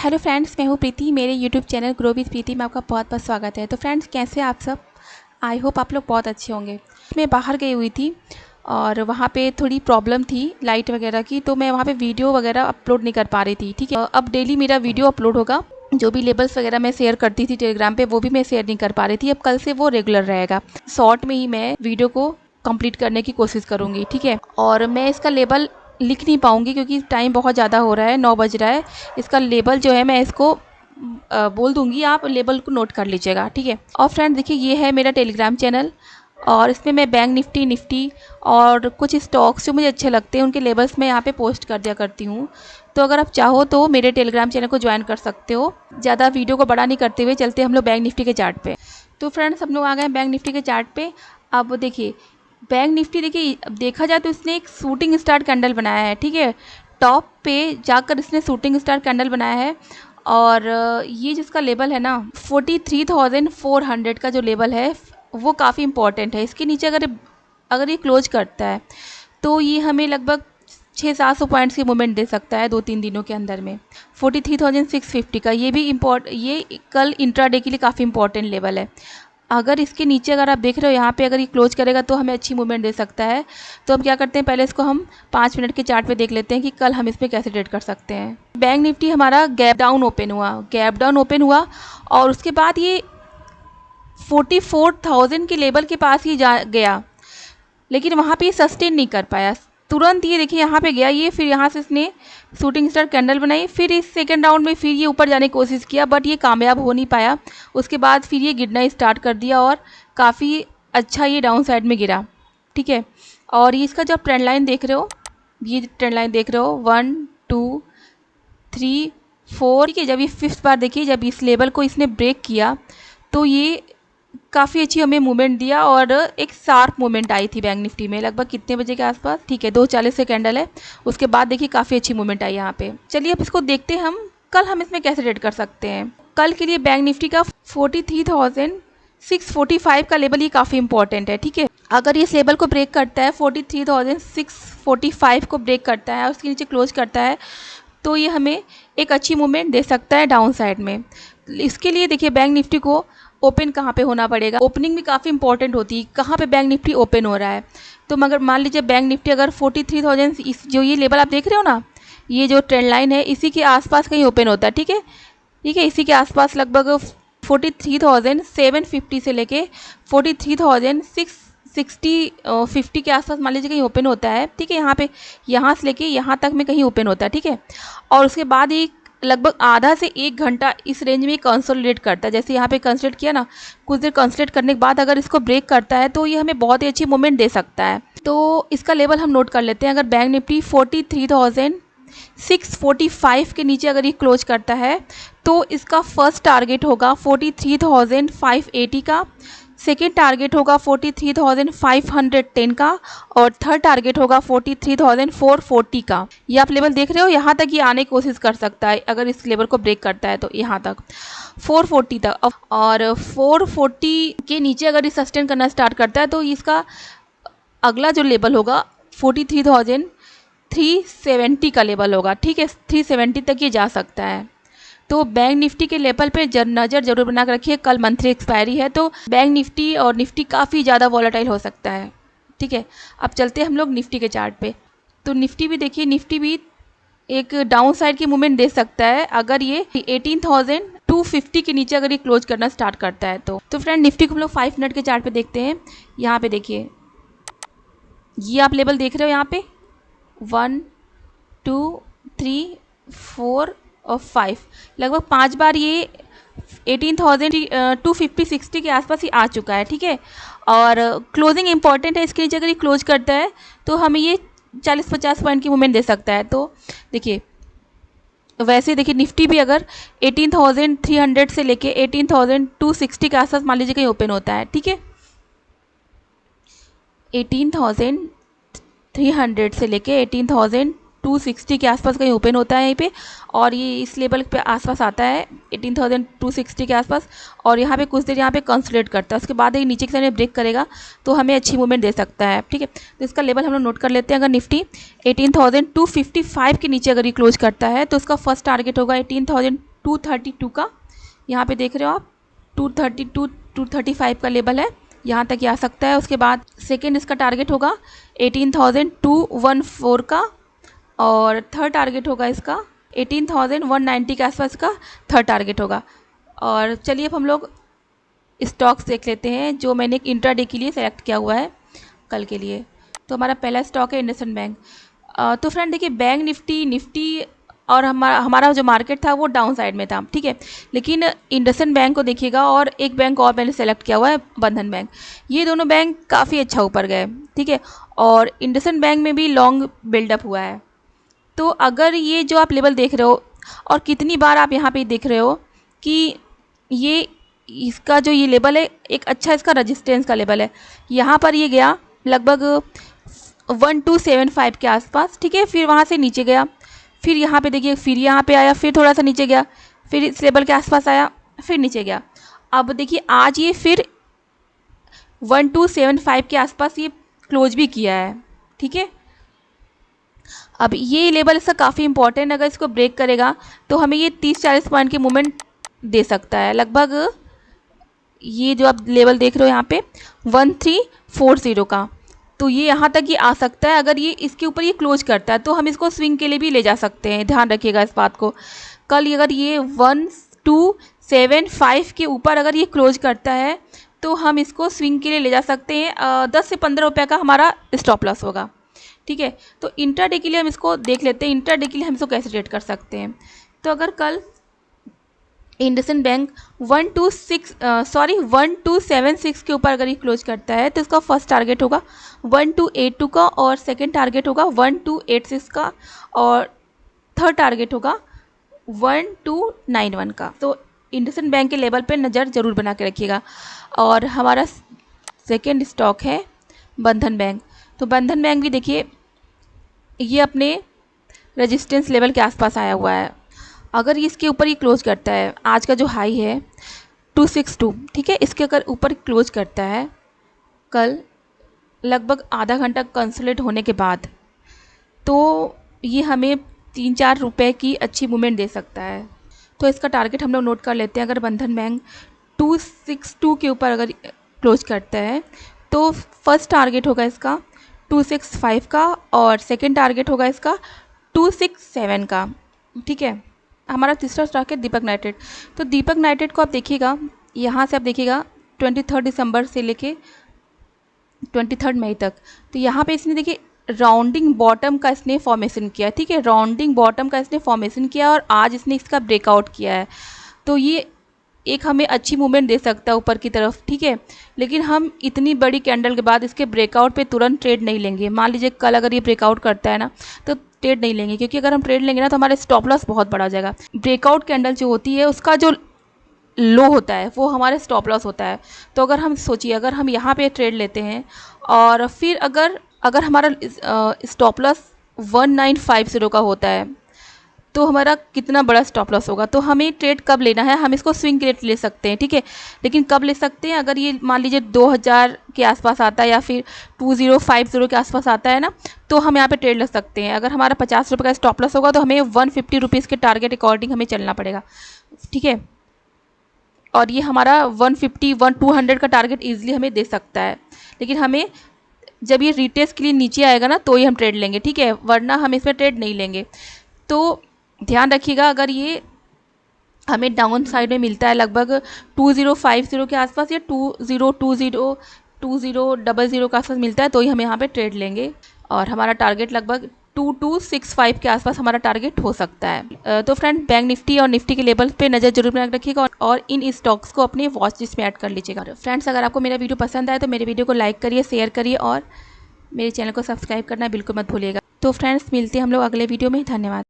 Hello friends, मैं हूँ प्रीति। मेरे यूट्यूब चैनल ग्रो विद प्रीति में आपका बहुत बहुत स्वागत है। तो फ्रेंड्स, कैसे आप सब? आई होप आप लोग बहुत अच्छे होंगे। मैं बाहर गई हुई थी और वहाँ पे थोड़ी प्रॉब्लम थी लाइट वगैरह की, तो मैं वहाँ पे वीडियो वगैरह अपलोड नहीं कर पा रही थी। ठीक है, अब डेली मेरा वीडियो अपलोड होगा। जो भी लेबल्स वगैरह मैं शेयर करती थी टेलीग्राम पे, वो भी मैं शेयर नहीं कर पा रही थी। अब कल से वो रेगुलर रहेगा। शॉर्ट में ही मैं वीडियो को कंप्लीट करने की कोशिश करूँगी। ठीक है, और मैं इसका लेबल लिख नहीं पाऊँगी क्योंकि टाइम बहुत ज़्यादा हो रहा है, 9 बज रहा है। इसका लेबल जो है मैं इसको बोल दूँगी, आप लेबल को नोट कर लीजिएगा। ठीक है, और फ्रेंड देखिए, ये है मेरा टेलीग्राम चैनल और इसमें मैं बैंक निफ्टी और कुछ स्टॉक्स जो मुझे अच्छे लगते हैं उनके लेबल्स मैं यहाँ पे पोस्ट कर दिया करती हूँ। तो अगर आप चाहो तो मेरे टेलीग्राम चैनल को ज्वाइन कर सकते हो। ज़्यादा वीडियो को बड़ा नहीं करते हुए चलते हम लोग बैंक निफ्टी के चार्ट पे। तो फ्रेंड्स, हम लोग आ गए बैंक निफ्टी के चार्ट पे। अब देखिए, बैंक निफ्टी देखिए, देखा जाए तो इसने एक शूटिंग स्टार कैंडल बनाया है। ठीक है, टॉप पे जाकर इसने शूटिंग स्टार कैंडल बनाया है और ये जिसका लेवल है ना 43,400 का जो लेवल है वो काफ़ी इंपॉर्टेंट है। इसके नीचे अगर ये क्लोज करता है तो ये हमें लगभग 600-700 पॉइंट्स की मूवमेंट दे सकता है 2-3 दिनों के अंदर में। 43,650 का ये भी ये कल इंट्राडे के लिए काफ़ी इंपॉर्टेंट लेवल है। अगर इसके नीचे अगर आप देख रहे हो यहाँ पे अगर ये क्लोज करेगा तो हमें अच्छी मूवमेंट दे सकता है। तो हम क्या करते हैं, पहले इसको हम 5 मिनट के चार्ट पे देख लेते हैं कि कल हम इसमें कैसे ट्रेड कर सकते हैं। बैंक निफ्टी हमारा गैप डाउन ओपन हुआ और उसके बाद ये 44,000 के लेवल के पास ही जा गया, लेकिन वहाँ पे ये सस्टेन नहीं कर पाया। तुरंत ये देखिए यहाँ पे गया ये, फिर यहाँ से इसने शूटिंग स्टार कैंडल बनाई, फिर इस सेकंड राउंड में फिर ये ऊपर जाने की कोशिश किया, बट ये कामयाब हो नहीं पाया। उसके बाद फिर ये गिरना स्टार्ट कर दिया और काफ़ी अच्छा ये डाउन साइड में गिरा। ठीक है, और ये इसका जब ट्रेंड लाइन देख रहे हो, ये ट्रेंड लाइन देख रहे हो 1 2 3 4। ठीक है, जब ये 5th बार देखिए, जब इस लेवल को इसने ब्रेक किया तो ये काफ़ी अच्छी हमें मूवमेंट दिया और एक शार्प मूवमेंट आई थी बैंक निफ्टी में लगभग कितने बजे के आसपास। ठीक है, 2:40 से कैंडल है। उसके बाद देखिए काफ़ी अच्छी मूवमेंट आई यहाँ पे। चलिए अब इसको देखते हैं हम कल हम इसमें कैसे ट्रेड कर सकते हैं। कल के लिए बैंक निफ्टी का 43,645 का लेवल ये काफ़ी इंपॉर्टेंट है। ठीक है, अगर ये इस लेवल को ब्रेक करता है, 43,645 को ब्रेक करता है और उसके नीचे क्लोज करता है तो ये हमें एक अच्छी मूवमेंट दे सकता है डाउन साइड में। इसके लिए देखिए बैंक निफ्टी को ओपन कहाँ पे होना पड़ेगा, ओपनिंग भी काफ़ी इंपॉर्टेंट होती है, कहाँ पे बैंक निफ्टी ओपन हो रहा है। तो मगर मान लीजिए बैंक निफ्टी अगर 43,000 जो ये लेवल आप देख रहे हो ना, ये जो ट्रेंड लाइन है इसी के आसपास कहीं ओपन होता है। ठीक है, इसी के आसपास लगभग 43,750 से लेके 43,650 के आसपास मान लीजिए कहीं ओपन होता है। ठीक है, यहाँ से लेके यहाँ तक में कहीं ओपन होता है। ठीक है, और उसके बाद ये लगभग आधा से 1 घंटा इस रेंज में कंसोलिडेट करता है। जैसे यहाँ पे कंसोलिडेट किया ना, कुछ देर कंसोलिडेट करने के बाद अगर इसको ब्रेक करता है तो ये हमें बहुत ही अच्छी मूवमेंट दे सकता है। तो इसका लेवल हम नोट कर लेते हैं। अगर बैंक निफ्टी 43,645 के नीचे अगर ये क्लोज करता है तो इसका फर्स्ट टारगेट होगा 43,580 का, सेकेंड टारगेट होगा 43,510 का और थर्ड टारगेट होगा 43,440 का। ये आप लेवल देख रहे हो, यहाँ तक ये आने की कोशिश कर सकता है अगर इस लेवल को ब्रेक करता है तो यहाँ तक 440 तक। और 440 के नीचे अगर ये सस्टेन करना स्टार्ट करता है तो इसका अगला जो लेवल होगा 43,370 का लेवल होगा। ठीक है, 370 तक ये जा सकता है। तो बैंक निफ्टी के लेवल पे नज़र जरूर बना कर रखिए। कल मंथली एक्सपायरी है तो बैंक निफ्टी और निफ्टी काफ़ी ज़्यादा वॉलेटाइल हो सकता है। ठीक है, अब चलते हैं हम लोग निफ्टी के चार्ट पे। तो निफ्टी भी देखिए, निफ्टी भी एक डाउन साइड की मूवमेंट दे सकता है अगर ये 18,250 के नीचे अगर ये क्लोज करना स्टार्ट करता है तो फ्रेंड निफ्टी को हम लोग 5 मिनट के चार्ट पे देखते हैं। यहाँ पे देखिए, ये आप लेवल देख रहे हो, यहाँ पे 1 2 3 4 और 5 लगभग 5 बार ये 18,250-60 के आसपास ही आ चुका है। ठीक है, और क्लोजिंग इंपॉर्टेंट है। इसके नीचे अगर ये क्लोज करता है तो हमें ये 40-50 पॉइंट की मूवमेंट दे सकता है। तो देखिए, वैसे देखिए निफ्टी भी अगर 18,300 से लेके 18,260 के आसपास मान लीजिए कहीं ओपन होता है। ठीक है, 18,300 से लेके 18,260 के आसपास कहीं ओपन होता है यहीं पे, और ये इस लेवल पे आसपास आता है 18,260 के आसपास, और यहाँ पे कुछ देर यहाँ पे कंसोलिडेट करता है। उसके बाद ये नीचे की साइड में ब्रेक करेगा तो हमें अच्छी मूवमेंट दे सकता है। ठीक है, तो इसका लेवल हम लोग नोट कर लेते हैं। अगर निफ्टी 18,255 के नीचे अगर ये क्लोज करता है तो उसका फर्स्ट टारगेट होगा 232 का, यहाँ पे देख रहे हो आप 232 235 का लेवल है, यहाँ तक ये आ सकता है। उसके बाद सेकेंड इसका टारगेट होगा 18,214 का, और थर्ड टारगेट होगा इसका 18,190 के आसपास का थर्ड टारगेट होगा। और चलिए अब हम लोग स्टॉक्स देख लेते हैं जो मैंने इंट्राडे के लिए सेलेक्ट किया हुआ है कल के लिए। तो हमारा पहला स्टॉक है इंडसइंड बैंक। तो फ्रेंड देखिए, बैंक निफ्टी और हमारा जो मार्केट था वो डाउन साइड में था, ठीक है, लेकिन इंडसइंड बैंक को देखिएगा और एक बैंक और मैंने सेलेक्ट किया हुआ है बंधन बैंक, ये दोनों बैंक काफ़ी अच्छा ऊपर गए, ठीक है, और इंडसइंड बैंक में भी लॉन्ग बिल्डअप हुआ है। तो अगर ये जो आप लेवल देख रहे हो और कितनी बार आप यहाँ पे देख रहे हो कि ये इसका जो ये लेवल है एक अच्छा इसका रेजिस्टेंस का लेवल है, यहाँ पर ये गया लगभग 1275 के आसपास, ठीक है, फिर वहाँ से नीचे गया, फिर यहाँ पे देखिए फिर यहाँ पे आया, फिर थोड़ा सा नीचे गया, फिर इस लेवल के आसपास आया, फिर नीचे गया। अब देखिए आज ये फिर 1275 के आसपास ये क्लोज भी किया है, ठीक है। अब ये लेवल इसका काफ़ी इंपॉर्टेंट, अगर इसको ब्रेक करेगा तो हमें ये 30-40 पॉइंट की मूवमेंट दे सकता है। लगभग ये जो आप लेवल देख रहे हो यहाँ पे 1340 का, तो ये यहाँ तक ये आ सकता है। अगर ये इसके ऊपर ये क्लोज करता है तो हम इसको स्विंग के लिए भी ले जा सकते हैं, ध्यान रखिएगा इस बात को। कल अगर ये 1275 के ऊपर अगर ये क्लोज करता है तो हम इसको स्विंग के लिए ले जा सकते हैं। 10 से 15 रुपये का हमारा स्टॉप लॉस होगा, ठीक है। तो इंट्राडे के लिए हम इसको देख लेते हैं, इंट्राडे के लिए हम इसको कैसे ट्रेड कर सकते हैं। तो अगर कल इंडसइंड बैंक 1276 के ऊपर अगर ये क्लोज करता है तो इसका फर्स्ट टारगेट होगा 1282 का, और सेकंड टारगेट होगा 1286 का, और थर्ड टारगेट होगा 1291 का। तो इंडसइंड बैंक के लेवल पे नज़र ज़रूर बना के रखिएगा। और हमारा सेकंड स्टॉक है बंधन बैंक। तो बंधन बैंक भी देखिए ये अपने रेजिस्टेंस लेवल के आसपास आया हुआ है। अगर इसके ऊपर ये क्लोज करता है, आज का जो हाई है 262, ठीक है, इसके अगर ऊपर क्लोज करता है कल लगभग आधा घंटा कंसोलिडेट होने के बाद, तो ये हमें 3-4 रुपये की अच्छी मूवमेंट दे सकता है। तो इसका टारगेट हम लोग नोट कर लेते हैं। अगर बंधन बैंक 262 के ऊपर अगर क्लोज करता है तो फर्स्ट टारगेट होगा इसका 265 का, और सेकंड टारगेट होगा इसका 267 का, ठीक है। हमारा तीसरा स्टॉक है दीपक नाइट्रेट। तो दीपक नाइट्रेट को आप देखिएगा, यहाँ से आप देखिएगा 23 दिसंबर से लेके 23 मई तक, तो यहाँ पे इसने देखिए राउंडिंग बॉटम का इसने फॉर्मेशन किया, ठीक है, राउंडिंग बॉटम का इसने फॉर्मेशन किया और आज इसने इसका ब्रेकआउट किया है। तो ये एक हमें अच्छी मूवमेंट दे सकता है ऊपर की तरफ, ठीक है, लेकिन हम इतनी बड़ी कैंडल के बाद इसके ब्रेकआउट पे तुरंत ट्रेड नहीं लेंगे। मान लीजिए कल अगर ये ब्रेकआउट करता है ना तो ट्रेड नहीं लेंगे, क्योंकि अगर हम ट्रेड लेंगे ना तो हमारा स्टॉप लॉस बहुत बड़ा हो जाएगा। ब्रेकआउट कैंडल जो होती है उसका जो लो होता है वो हमारे स्टॉप लॉस होता है। तो अगर हम सोचिए, अगर हम यहाँ पे ट्रेड लेते हैं और फिर अगर हमारा स्टॉप लॉस 1950 का होता है तो हमारा कितना बड़ा स्टॉप लॉस होगा। तो हमें ट्रेड कब लेना है, हम इसको स्विंग रेट ले सकते हैं, ठीक है, लेकिन कब ले सकते हैं, अगर ये मान लीजिए 2000 के आसपास आता है या फिर 2050 के आसपास आता है ना, तो हम यहाँ पे ट्रेड ले सकते हैं। अगर हमारा 50 रुपये का स्टॉप लॉस होगा तो हमें 150 रुपीज़ के टारगेट अकॉर्डिंग हमें चलना पड़ेगा, ठीक है, और ये हमारा 150-200 का टारगेट ईजिली हमें दे सकता है। लेकिन हमें जब ये रिटेस्ट के लिए नीचे आएगा ना तो ही हम ट्रेड लेंगे, ठीक है, वरना हम इसमें ट्रेड नहीं लेंगे। तो ध्यान रखिएगा, अगर ये हमें डाउन साइड में मिलता है लगभग 2050 के आसपास या 2000 के आसपास मिलता है तो ही हम यहाँ पे ट्रेड लेंगे, और हमारा टारगेट लगभग 2265 के आसपास हमारा टारगेट हो सकता है। तो फ्रेंड, बैंक निफ्टी और निफ्टी के लेवल पे नज़र जरूर बना रखिएगा और इन स्टॉक्स को अपने वॉच लिस्ट में ऐड कर लीजिएगा। फ्रेंड्स, अगर आपको मेरा वीडियो पसंद आए तो मेरे वीडियो को लाइक करिए, शेयर करिए और मेरे चैनल को सब्सक्राइब करना बिल्कुल मत भूलिएगा। तो फ्रेंड्स, मिलते हैं हम लोग अगले वीडियो में। धन्यवाद।